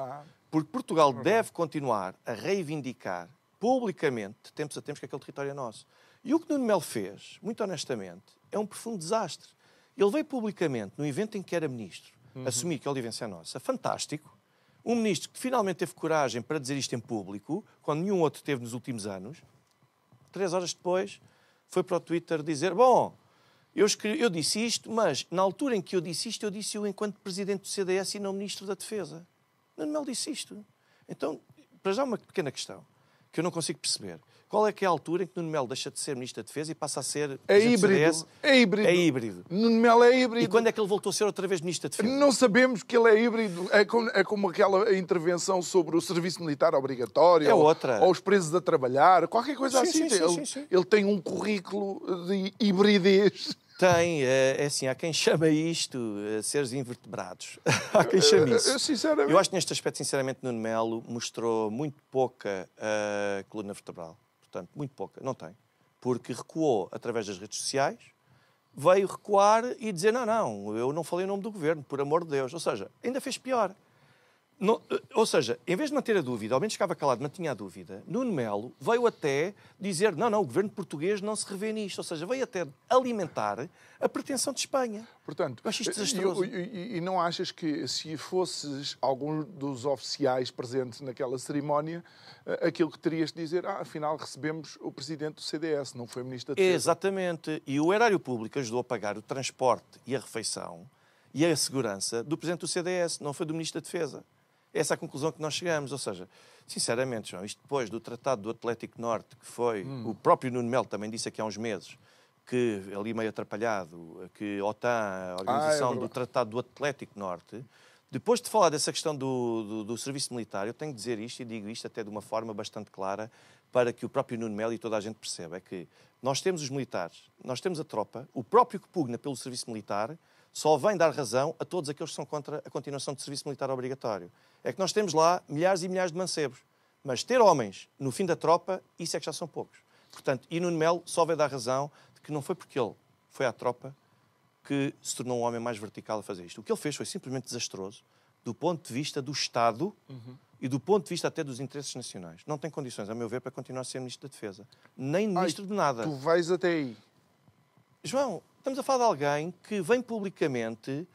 Porque Portugal deve continuar a reivindicar publicamente, de tempos a tempos, que aquele território é nosso. E o que Nuno Melo fez, muito honestamente, é um profundo desastre. Ele veio publicamente, no evento em que era ministro, assumir que a Olivência é nossa. Fantástico. Um ministro que finalmente teve coragem para dizer isto em público, quando nenhum outro teve nos últimos anos. 3 horas depois, foi para o Twitter dizer, eu disse isto, mas na altura em que eu disse isto, eu disse-o enquanto presidente do CDS e não ministro da Defesa. Nuno Melo disse isto. Então, para já uma pequena questão que eu não consigo perceber. Qual é que é a altura em que Nuno Melo deixa de ser Ministro da Defesa e passa a ser Presidente do CDS? É híbrido. Nuno Melo é híbrido. E quando é que ele voltou a ser outra vez Ministro da Defesa? Não sabemos que ele é híbrido. É como aquela intervenção sobre o serviço militar obrigatório. É outra. Ou os presos a trabalhar. Qualquer coisa assim. Sim. Ele tem um currículo de hibridez. Tem, é assim, há quem chama isto seres invertebrados. Há quem chame isso. Sinceramente. Eu acho que neste aspecto, sinceramente, Nuno Melo mostrou muito pouca coluna vertebral. Portanto, muito pouca. Não tem. Porque recuou através das redes sociais, veio recuar e dizer, não, eu não falei em nome do Governo, por amor de Deus. Ou seja, ainda fez pior. Ou seja, em vez de manter a dúvida, ao menos ficava calado, mantinha a dúvida, Nuno Melo veio até dizer, não, o governo português não se revê nisto. Ou seja, veio até alimentar a pretensão de Espanha. Portanto, eu acho isto desastroso. E não achas que se fosses algum dos oficiais presentes naquela cerimónia, aquilo que terias de dizer, afinal recebemos o presidente do CDS, não foi ministro da Defesa. Exatamente. E o erário público ajudou a pagar o transporte e a refeição e a segurança do presidente do CDS, não foi do ministro da Defesa. Essa é a conclusão que nós chegamos. Ou seja, sinceramente, João, isto depois do Tratado do Atlântico Norte, que foi... O próprio Nuno Melo também disse aqui há uns meses, que, ali meio atrapalhado, que a OTAN, a organização do Tratado do Atlântico Norte, depois de falar dessa questão do serviço militar, eu tenho que dizer isto, e digo isto até de uma forma bastante clara, para que o próprio Nuno Melo e toda a gente perceba, é que nós temos os militares, nós temos a tropa, o próprio que pugna pelo serviço militar só vem dar razão a todos aqueles que são contra a continuação do serviço militar obrigatório. É que nós temos lá milhares e milhares de mancebos. Mas ter homens no fim da tropa, isso é que já são poucos. Portanto, e Nuno Melo só vai dar razão de que não foi porque ele foi à tropa que se tornou um homem mais vertical a fazer isto. O que ele fez foi simplesmente desastroso do ponto de vista do Estado e do ponto de vista até dos interesses nacionais. Não tem condições, a meu ver, para continuar a ser Ministro da Defesa. Nem Ministro de nada. Tu vais até aí. João, estamos a falar de alguém que vem publicamente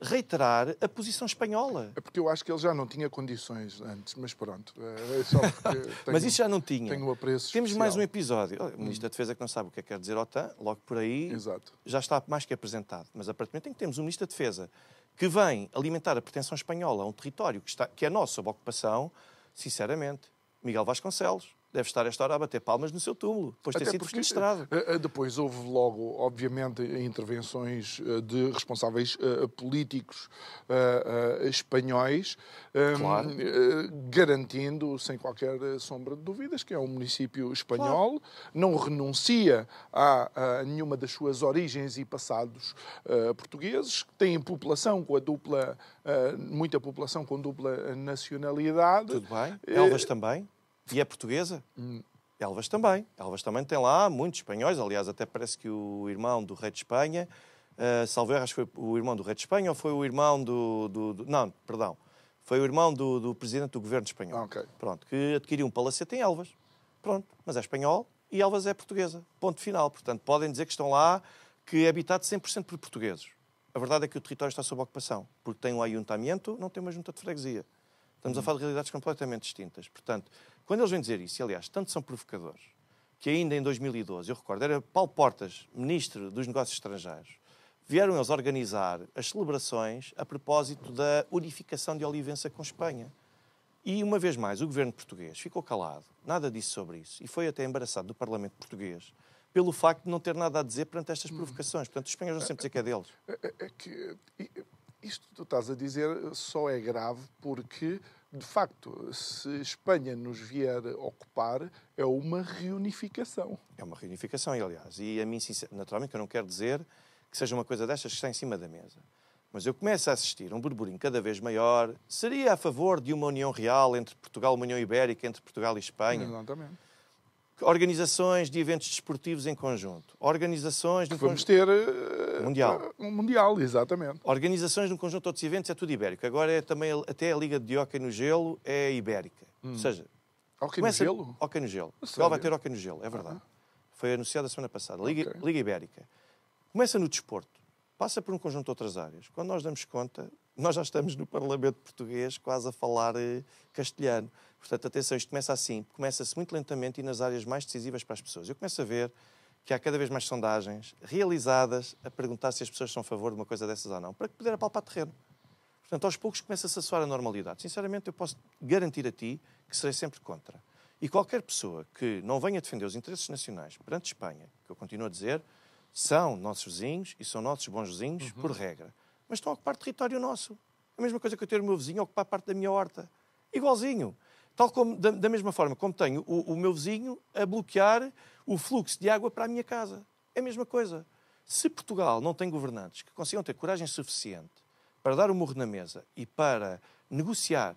reiterar a posição espanhola. É porque eu acho que ele já não tinha condições antes, mas pronto. É só porque mas isso já não tinha. Tenho um apreço Temos especial. mais um episódio. O Ministro da Defesa que não sabe o que é que quer dizer OTAN, logo por aí. Exato. Já está mais que apresentado. Mas, aparentemente, temos um Ministro da Defesa que vem alimentar a pretensão espanhola a um território que é nosso, sob ocupação, sinceramente, Miguel Vasconcelos deve estar esta hora a bater palmas no seu túmulo, depois de ter sido defenestrado. Depois houve logo, obviamente, intervenções de responsáveis políticos espanhóis, Claro. garantindo, sem qualquer sombra de dúvidas, que é um município espanhol, claro, não renuncia a nenhuma das suas origens e passados portugueses, tem população com a dupla, muita população com dupla nacionalidade. Tudo bem. Elvas também. E é portuguesa? Elvas também. Elvas também tem lá muitos espanhóis. Aliás, até parece que o irmão do rei de Espanha, salvo erro, acho que foi o irmão do rei de Espanha ou foi o irmão não, perdão. Foi o irmão do presidente do governo espanhol. Okay. Pronto, que adquiriu um palacete em Elvas. Pronto, mas é espanhol e Elvas é portuguesa. Ponto final. Portanto, podem dizer que estão lá, que é habitado 100% por portugueses. A verdade é que o território está sob ocupação, porque tem um ayuntamiento, não tem uma junta de freguesia. Estamos a falar de realidades completamente distintas. Portanto, quando eles vêm dizer isso, e aliás, tanto são provocadores, que ainda em 2012, eu recordo, era Paulo Portas, ministro dos Negócios Estrangeiros, vieram eles organizar as celebrações a propósito da unificação de Olivença com Espanha. E, uma vez mais, o governo português ficou calado, nada disse sobre isso, e foi até embaraçado do Parlamento português, pelo facto de não ter nada a dizer perante estas provocações. Portanto, os espanhóis vão sempre dizer que é deles. É que isto que tu estás a dizer só é grave porque, de facto, se Espanha nos vier ocupar, é uma reunificação. É uma reunificação, aliás. E a mim, naturalmente, eu não quero dizer que seja uma coisa destas que está em cima da mesa. Mas eu começo a assistir a um burburinho cada vez maior. Seria a favor de uma união real entre Portugal, uma união ibérica entre Portugal e Espanha? Exatamente. Organizações de eventos desportivos em conjunto. Organizações de vamos ter mundial. Um mundial, exatamente. Organizações de um conjunto de outros eventos é tudo ibérico. Agora é também até a Liga de Hóquei no Gelo é ibérica. Ou seja, Hóquei no Gelo? Hóquei no Gelo. Portugal vai ter Hóquei no Gelo, é verdade. Foi anunciado a semana passada. Liga Ibérica. Começa no desporto. Passa por um conjunto de outras áreas. Quando nós damos conta, nós já estamos no Parlamento português quase a falar castelhano. Portanto, atenção, isto começa assim. Começa-se muito lentamente e nas áreas mais decisivas para as pessoas. Eu começo a ver que há cada vez mais sondagens realizadas a perguntar se as pessoas são a favor de uma coisa dessas ou não, para poder apalpar terreno. Portanto, aos poucos começa-se a soar a normalidade. Sinceramente, eu posso garantir a ti que serei sempre contra. E qualquer pessoa que não venha defender os interesses nacionais perante Espanha, que eu continuo a dizer, são nossos vizinhos e são nossos bons vizinhos, por regra. Mas estão a ocupar território nosso. A mesma coisa que eu ter o meu vizinho a ocupar parte da minha horta. Igualzinho. Tal como, da mesma forma como tenho o meu vizinho a bloquear o fluxo de água para a minha casa. É a mesma coisa. Se Portugal não tem governantes que consigam ter coragem suficiente para dar o murro na mesa e para negociar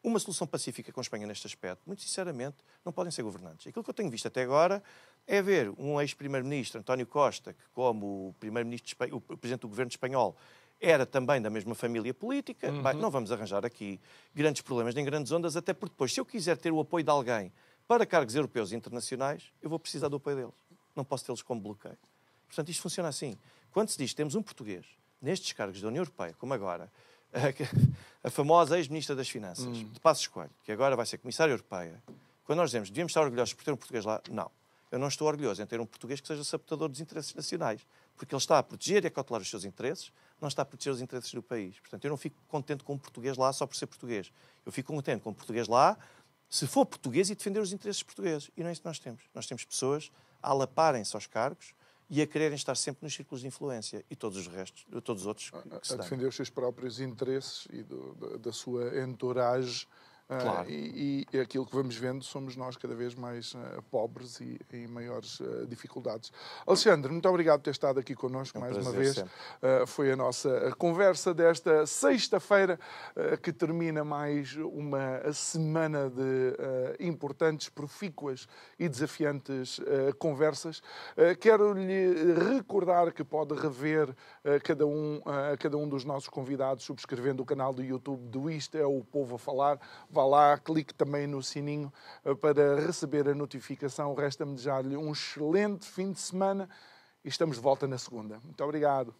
uma solução pacífica com a Espanha neste aspecto, muito sinceramente, não podem ser governantes. Aquilo que eu tenho visto até agora é ver um ex-primeiro-ministro, António Costa, que como o presidente do governo espanhol, era também da mesma família política. Bem, não vamos arranjar aqui grandes problemas nem grandes ondas, até porque depois, se eu quiser ter o apoio de alguém para cargos europeus e internacionais, eu vou precisar do apoio deles. Não posso tê-los como bloqueio. Portanto, isto funciona assim. Quando se diz que temos um português nestes cargos da União Europeia, como agora, a famosa ex-ministra das Finanças, de Passos Coelho, que agora vai ser comissária europeia, quando nós dizemos devíamos estar orgulhosos por ter um português lá, não. Eu não estou orgulhoso em ter um português que seja sabotador dos interesses nacionais, porque ele está a proteger e a cautelar os seus interesses, não está a proteger os interesses do país. Portanto, eu não fico contente com um português lá só por ser português. Eu fico contente com um português lá se for português e defender os interesses portugueses. E não é isso que nós temos. Nós temos pessoas a alaparem-se aos cargos e a quererem estar sempre nos círculos de influência e todos os outros que se a defender os seus próprios interesses e da sua entourage. Claro. E aquilo que vamos vendo somos nós cada vez mais pobres e em maiores dificuldades. Alexandre, muito obrigado por ter estado aqui connosco mais uma vez. Foi a nossa conversa desta sexta-feira que termina mais uma semana de importantes, profícuas e desafiantes conversas. Quero-lhe recordar que pode rever cada um dos nossos convidados subscrevendo o canal do YouTube do Isto é o Povo a Falar. Vá lá, clique também no sininho para receber a notificação. Resta-me desejar-lhe um excelente fim de semana e estamos de volta na segunda. Muito obrigado.